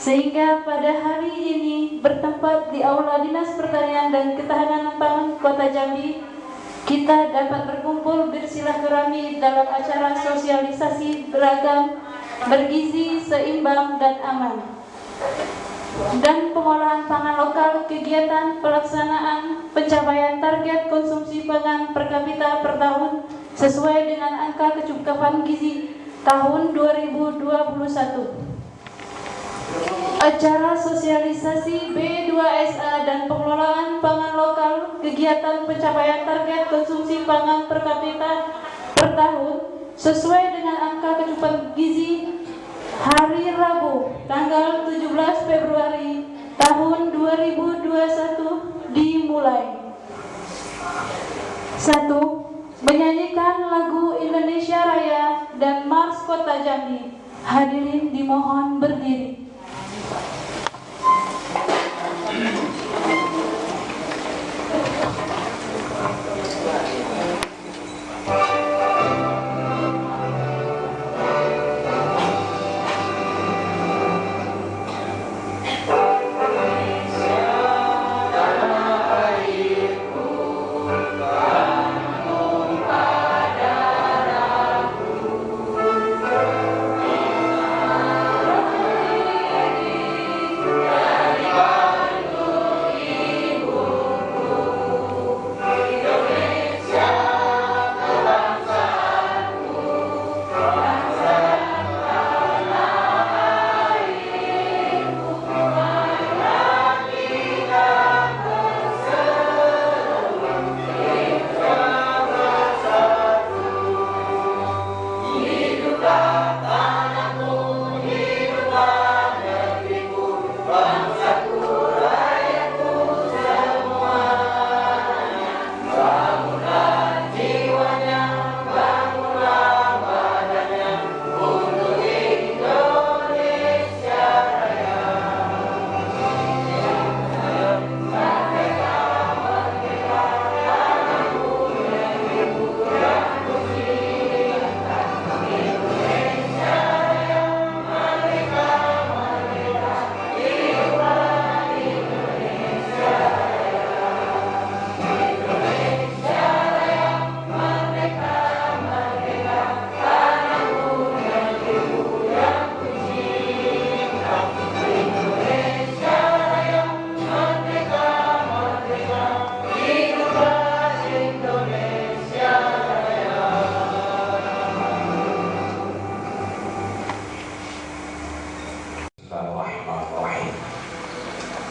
sehingga pada hari ini bertempat di Aula Dinas Pertanian dan Ketahanan Pangan Kota Jambi, kita dapat berkumpul bersilaturahmi dalam acara sosialisasi beragam, bergizi, seimbang, dan aman, dan pengolahan pangan lokal, kegiatan pelaksanaan pencapaian target konsumsi pangan per kapita per tahun sesuai dengan angka kecukupan gizi tahun 2021. Acara sosialisasi B2SA dan pengelolaan pangan lokal, kegiatan pencapaian target konsumsi pangan per kapita per tahun sesuai dengan angka kecukupan gizi hari Rabu tanggal 17 Februari tahun 2021 dimulai. 1. Menyanyikan lagu Indonesia Raya dan Mars Kota Jambi. Hadirin dimohon berdiri.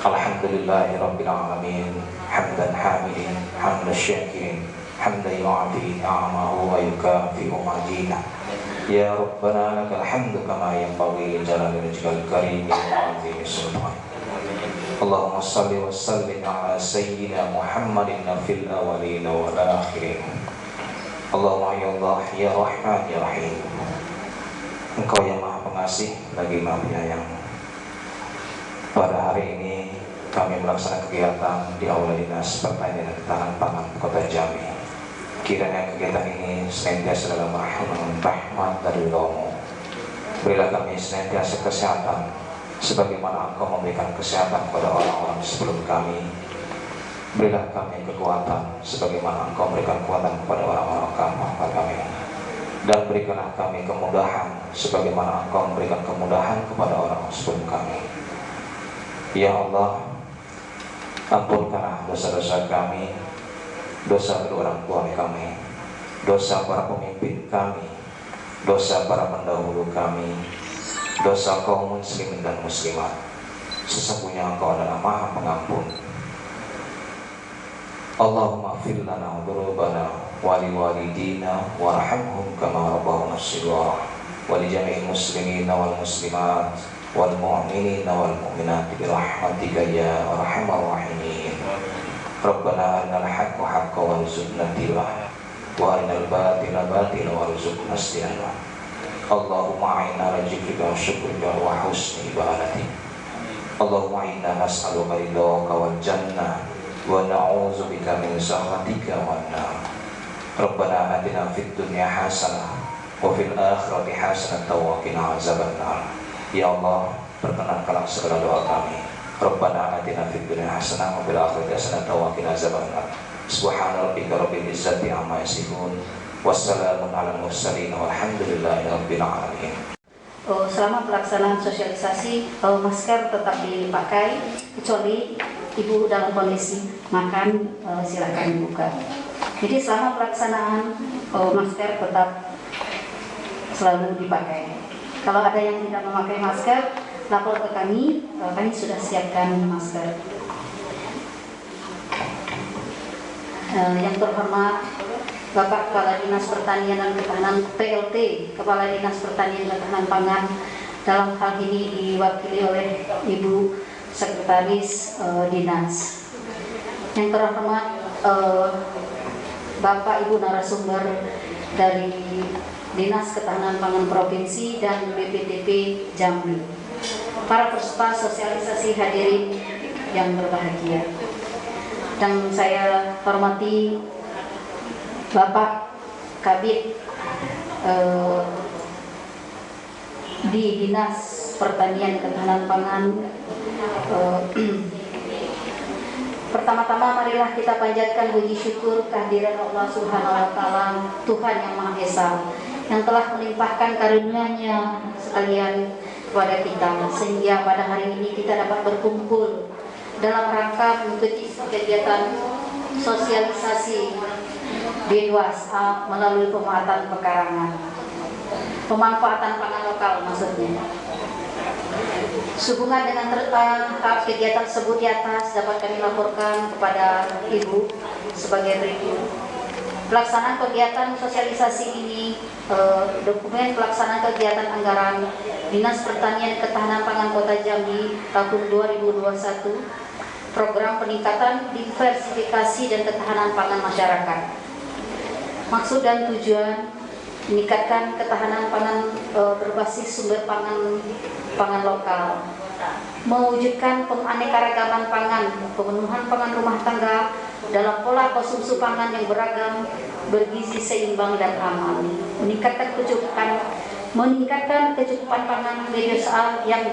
Alhamdulillahirrabbilalamin. Hamdan hamidin, hamdan syakirin, hamdan yu'afi ni'amahu wa yukafi'u majidah. Ya Rabbana lakal hamdu kama yanbaghi li jalali wajhikal karim wa 'azimi sultan. Allahumma salli wa sallim ala sayyidina Muhammadin fil awwalin wal akhirin. Allahumma ya Allah ya Rahman ya Rahim. Engkau yang Maha Pengasih lagi Maha Penyayang. Pada hari ini kami melaksanakan kegiatan di Aula Dinas Pertanian dan Ketahanan Pangan Kota Jambi. Kiranya kegiatan ini senantiasa dalam rahmat dari Allah. Berilah kami senantiasa kesehatan, sebagaimana Engkau memberikan kesehatan kepada orang-orang sebelum kami. Berilah kami kekuatan, sebagaimana Engkau memberikan kekuatan kepada orang-orang kami. Dan berikanlah kami kemudahan, sebagaimana Engkau memberikan kemudahan kepada orang sebelum kami. Ya Allah, ampunkanlah dosa-dosa kami, dosa kedua orang tua kami, dosa para pemimpin kami, dosa para pendahulu kami, dosa kaum muslimin dan muslimat. Sesungguhnya Engkau adalah Maha Pengampun. Allahumma fir lana dzunubana wa liwalidina warhamhum kama rabbawna shighara wa li jami'il muslimina wal muslimat wal mu'minina wal mu'minat bi rahmatika ya arhamar rahimin. Rabbana arinal haqqa haqqan warzuqna ittiba'ah wa arinal batila batila warzuqna istinabah. Allahumma a'inna ala dzikrika wa syukrika wa husni ibadatik. Allahumma inna nas'aluka ridhaka wal jannah wa na'udzubika min sakhatika wan nar. Rabbana atina fid dunya hasanah wa fil akhirati hasanah wa qina azabannar. Ya Allah, perkenankanlah segala doa kami. Rabbana atina fid dunya hasanah wa fil akhirati hasanah wa qina azabannar. Subhana rabbika rabbil izzati amma yasifun. Wassalamun alal mursalin walhamdulillahi rabbil alamin. Selama pelaksanaan sosialisasi, masker tetap dipakai, kecuali ibu dalam kondisi makan, silakan dibuka. Jadi selama pelaksanaan, masker tetap selalu dipakai. Kalau ada yang tidak memakai masker, lapor ke kami sudah siapkan masker. Yang terhormat Bapak Kepala Dinas Pertanian dan Ketahanan PLT, Kepala Dinas Pertanian dan Ketahanan Pangan, dalam hal ini diwakili oleh Ibu Sekretaris Dinas. Yang terhormat Bapak Ibu narasumber dari Dinas Ketahanan Pangan Provinsi dan BPTP Jambi. Para peserta sosialisasi hadirin yang berbahagia. Dan saya hormati Bapak Kabid di Dinas Pertanian Ketahanan Pangan. Pertama-tama marilah kita panjatkan puji syukur kehadiran Allah Subhanahu wa taala, Tuhan yang Maha Esa, yang telah melimpahkan karunia-Nya sekalian kepada kita, sehingga pada hari ini kita dapat berkumpul dalam rangka mengikuti kegiatan sosialisasi B2SA melalui pemanfaatan pekarangan, pemanfaatan pangan lokal maksudnya. Sehubungan dengan kegiatan tersebut di atas dapat kami laporkan kepada Ibu sebagai berikut. Pelaksanaan kegiatan sosialisasi ini, dokumen pelaksanaan kegiatan anggaran Dinas Pertanian Ketahanan Pangan Kota Jambi tahun 2021, program peningkatan diversifikasi dan ketahanan pangan masyarakat. Maksud dan tujuan meningkatkan ketahanan pangan berbasis sumber pangan lokal, mewujudkan penganekaragaman pangan, pemenuhan pangan rumah tangga dalam pola konsumsi pangan yang beragam, bergizi seimbang dan aman, meningkatkan kecukupan pangan BDSA yang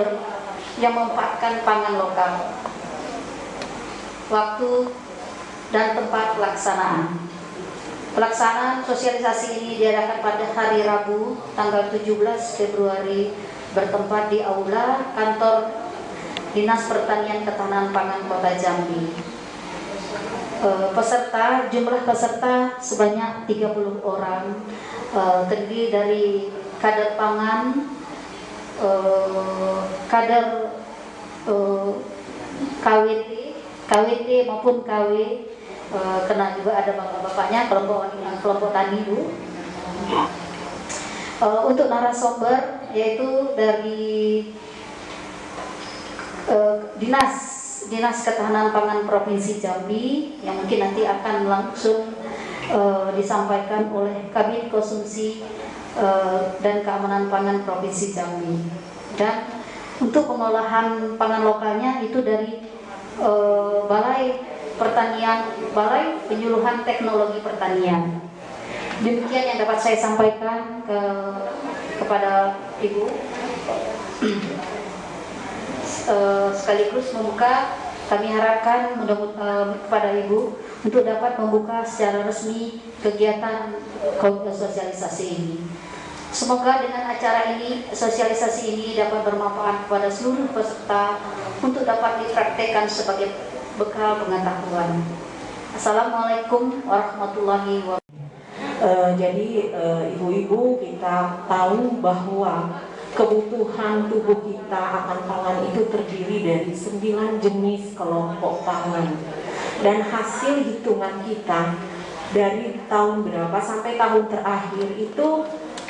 memanfaatkan pangan lokal. Waktu dan tempat pelaksanaan. Pelaksanaan sosialisasi ini diadakan pada hari Rabu tanggal 17 Februari bertempat di Aula Kantor Dinas Pertanian Ketahanan Pangan Kota Jambi. Jumlah peserta sebanyak 30 orang, terdiri dari kader pangan, kader KWT maupun KW, kena juga ada bapak-bapaknya, kelompok tani Bu. Untuk narasumber yaitu dari Dinas Ketahanan Pangan Provinsi Jambi, yang mungkin nanti akan langsung disampaikan oleh Kabid Konsumsi dan Keamanan Pangan Provinsi Jambi. Dan untuk pengolahan pangan lokalnya itu dari Balai Penyuluhan Teknologi Pertanian. Demikian yang dapat saya sampaikan kepada Ibu. Sekaligus membuka, kami harapkan kepada Ibu untuk dapat membuka secara resmi kegiatan sosialisasi ini. Semoga dengan acara ini, sosialisasi ini dapat bermanfaat kepada seluruh peserta untuk dapat dipraktekkan sebagai bekal pengetahuan. Assalamualaikum warahmatullahi wabarakatuh. Jadi ibu-ibu, kita tahu bahwa kebutuhan tubuh kita akan pangan itu terdiri dari 9 jenis kelompok pangan, dan hasil hitungan kita dari tahun berapa sampai tahun terakhir itu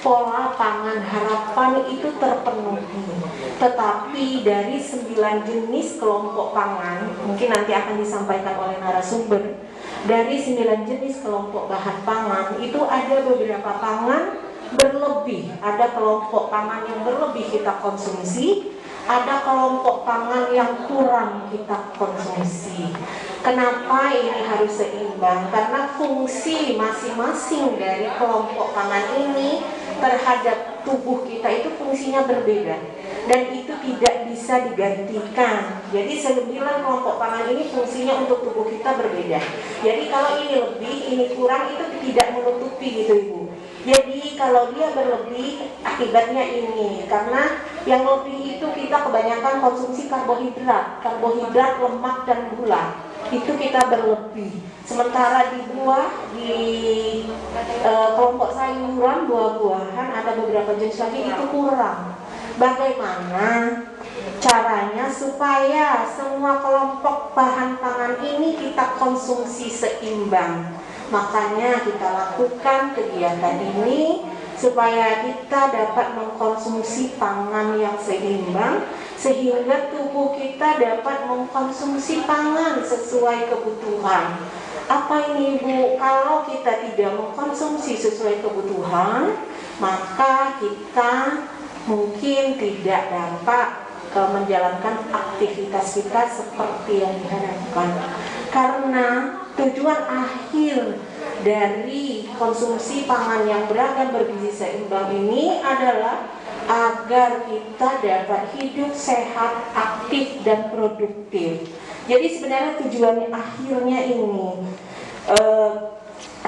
pola pangan harapan itu terpenuhi. Tetapi dari 9 jenis kelompok pangan, mungkin nanti akan disampaikan oleh narasumber, dari 9 jenis kelompok bahan pangan itu ada beberapa pangan berlebih, ada kelompok pangan yang berlebih kita konsumsi, ada kelompok pangan yang kurang kita konsumsi. Kenapa ini harus seimbang? Karena fungsi masing-masing dari kelompok pangan ini terhadap tubuh kita itu fungsinya berbeda. dan itu tidak bisa digantikan. Jadi 9 kelompok pangan ini fungsinya untuk tubuh kita berbeda. Jadi kalau ini lebih, ini kurang, itu tidak menutupi gitu Ibu. Jadi kalau dia berlebih, akibatnya ini, karena yang lebih itu kita kebanyakan konsumsi karbohidrat, lemak dan gula, itu kita berlebih. Sementara di buah, di kelompok sayuran, buah-buahan, ada beberapa jenis lagi itu kurang. Bagaimana caranya supaya semua kelompok bahan pangan ini kita konsumsi seimbang? Makanya kita lakukan kegiatan ini supaya kita dapat mengkonsumsi pangan yang seimbang, sehingga tubuh kita dapat mengkonsumsi pangan sesuai kebutuhan. Apa ini Ibu? Kalau kita tidak mengkonsumsi sesuai kebutuhan, maka kita mungkin tidak dapat menjalankan aktivitas kita seperti yang diharapkan. Karena tujuan akhir dari konsumsi pangan yang beragam bergizi seimbang ini adalah agar kita dapat hidup sehat, aktif, dan produktif. Jadi sebenarnya tujuan akhirnya ini,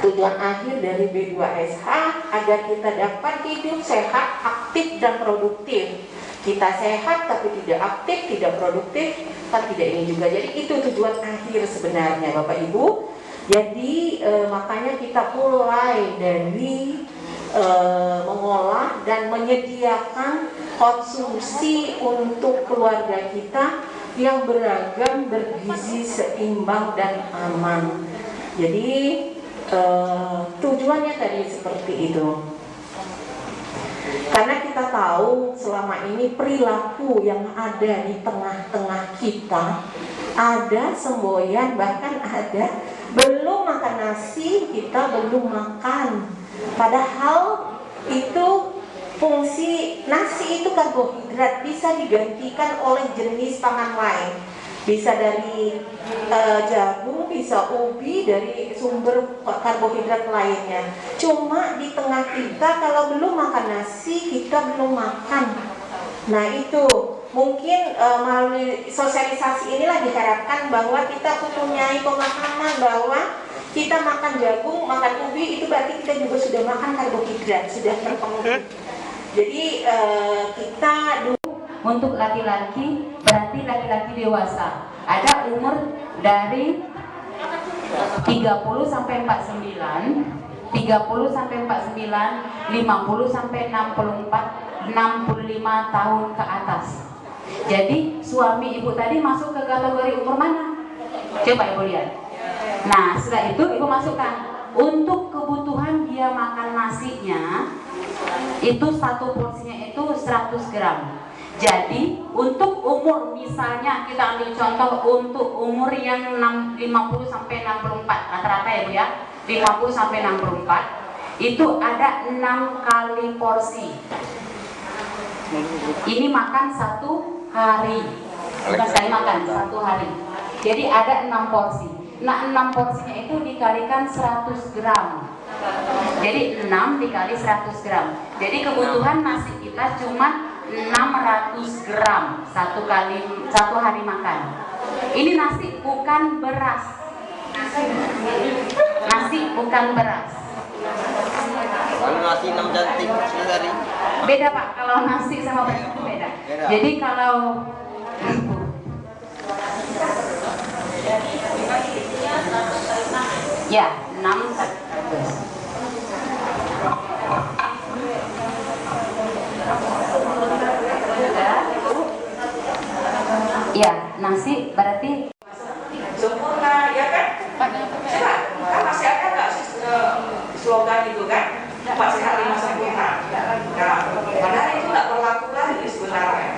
tujuan akhir dari B2SH agar kita dapat hidup sehat, aktif, dan produktif. Kita sehat tapi tidak aktif, tidak produktif, kan tidak ini juga. Jadi itu tujuan akhir sebenarnya Bapak Ibu. Jadi makanya kita mulai dari mengolah dan menyediakan konsumsi untuk keluarga kita yang beragam, bergizi, seimbang, dan aman. Jadi tujuannya tadi seperti itu. Karena kita tahu selama ini perilaku yang ada di tengah-tengah kita, ada semboyan, bahkan ada belum makan nasi, kita belum makan. Padahal itu fungsi nasi itu karbohidrat, bisa digantikan oleh jenis pangan lain. Bisa dari jagung, bisa ubi, dari sumber karbohidrat lainnya. Cuma di tengah kita kalau belum makan nasi, kita belum makan. Nah itu mungkin melalui sosialisasi inilah diharapkan bahwa kita mempunyai pemahaman bahwa kita makan jagung, makan ubi, itu berarti kita juga sudah makan karbohidrat, sudah terpenuhi. Jadi kita Untuk laki-laki berarti laki-laki dewasa. Ada umur dari 30 sampai 49, 30 sampai 49, 50 sampai 64, 65 tahun ke atas. Jadi suami ibu tadi masuk ke kategori umur mana? Coba ibu lihat. Nah setelah itu ibu masukkan untuk kebutuhan dia makan nasinya itu satu porsinya itu 100 gram. Jadi untuk umur, misalnya kita ambil contoh untuk umur yang 50 sampai 64 rata-rata ya Bu ya, 50 sampai 64 itu ada 6 kali porsi. Ini makan satu hari, bukan sekali makan, satu hari. Jadi ada 6 porsi. Nah 6 porsinya itu dikalikan 100 gram. Jadi 6 dikali 100 gram. Jadi kebutuhan nasi kita cuma 600 gram satu hari makan. Ini nasi bukan beras. Nasi bukan beras. Kalau nasi 6 cantik sehari. Beda Pak, kalau nasi sama beras itu beda. Jadi kalau ya 6 ya nasi berarti sempurna ya kan? Coba kan masih ada nggak sih slogan itu kan? 4 sehat 5 sempurna. Nah, padahal itu nggak berlaku lagi sebenarnya.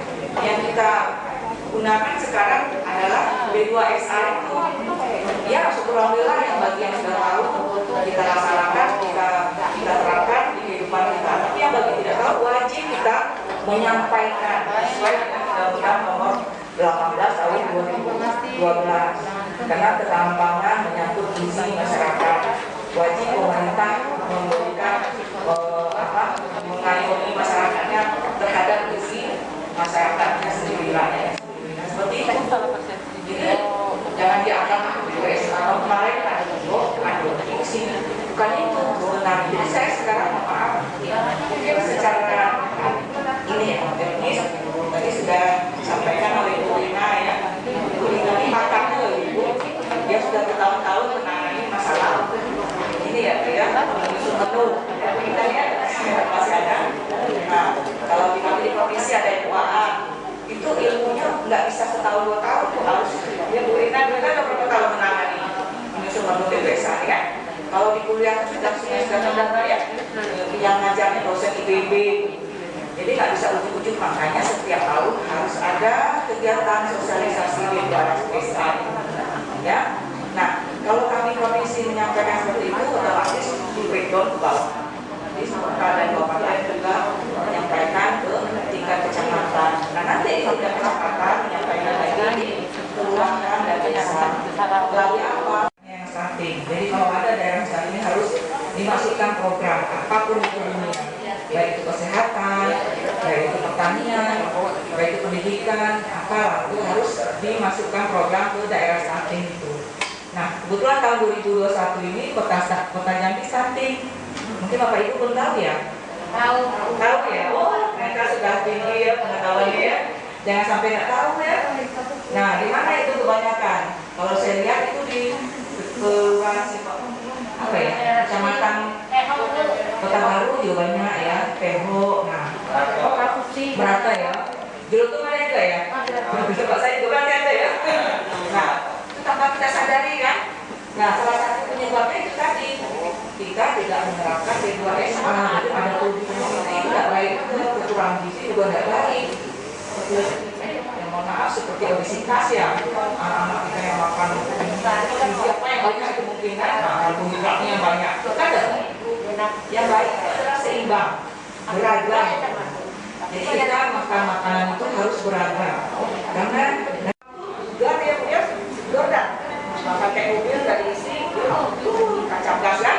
Yang kita gunakan sekarang adalah B2SA itu. Ya syukurlah yang bagi yang sudah tahu kita laksanakan, kita terapkan di kehidupan kita. Tapi yang bagi tidak tahu wajib kita menyampaikan sesuai dengan Undang-Undang Nomor 18 tahun 2012 karena ketahanan pangan menyangkut gizi masyarakat. Wajib pemerintah memberikan mengayomi masyarakatnya terhadap gizi masyarakatnya sendiri lah ya. Seperti itu. Jadi jangan dianggap kalau kemarin ada fiksi, bukan itu sebenarnya. Jadi saya sekarang maaf, mungkin secara ini ya, teknis tadi sudah disampaikan oleh Bu Rina ya. Bu Rina ini makannya Ibu, dia sudah bertahun-tahun menangani masalah ini ya, menyusun menu. Kita lihat masih ada. Nah, kalau di provinsi ada UAA, itu ilmunya nggak bisa setahun 2 tahun, harus dia Bu Rina udah berapa tahun menangani menyusun menu TPSA ya. Kalau di kuliah sudah ya, yang ngajarnya dosen IPB. Jadi nggak bisa ujuk-ujuk, makanya setiap tahun harus ada kegiatan sosialisasi di dalam desa. Ya, nah kalau kami provinsi menyampaikan seperti itu, otomatis di breakdown ke bawah. Jadi sementara dan kabupaten juga menyampaikan ke tingkat kecamatan. Nah nanti di tingkat kecamatan menyampaikan lagi di kelurahan dan desa. Melalui apa? Yang stunting. Jadi kalau ada daerah stunting harus dimasukkan program apapun itu dunia. Baik itu kesehatan, baik itu pertanian, baik itu pendidikan, apa itu harus dimasukkan program ke daerah stunting itu. Nah, kebetulan tahun 2021 ini kota Jambi stunting. Mungkin Bapak Ibu belum tahu ya? Tahu ya? Oh, mereka sudah tinggi ya pengetahuannya ya. Jangan sampai nggak tahu ya. Nah, di mana itu kebanyakan? Kalau saya lihat itu di kelurahan apa ya? Kecamatan Kota Baru juga banyak ya, Peho, nah, merata ya. Dulu tuh ada juga ya. Tempat saya juga ada ya. Nah, itu tanpa kita sadari kan. Nah, salah satu penyebabnya itu tadi kita tidak menerapkan B2SA, jadi ada produksi tidak baik, kekurangan gizi juga tidak baik. Yang mohon maaf seperti obesitas ya, anak-anak kita yang makan gizi apa yang banyak kemungkinan, karbohidratnya yang banyak, kan ada. Yang baik itu adalah seimbang, beragam. Jadi kita makan makanan itu harus beragam. Karena dia punya Jordan, pakai mobil dari isi, kaca gas kan?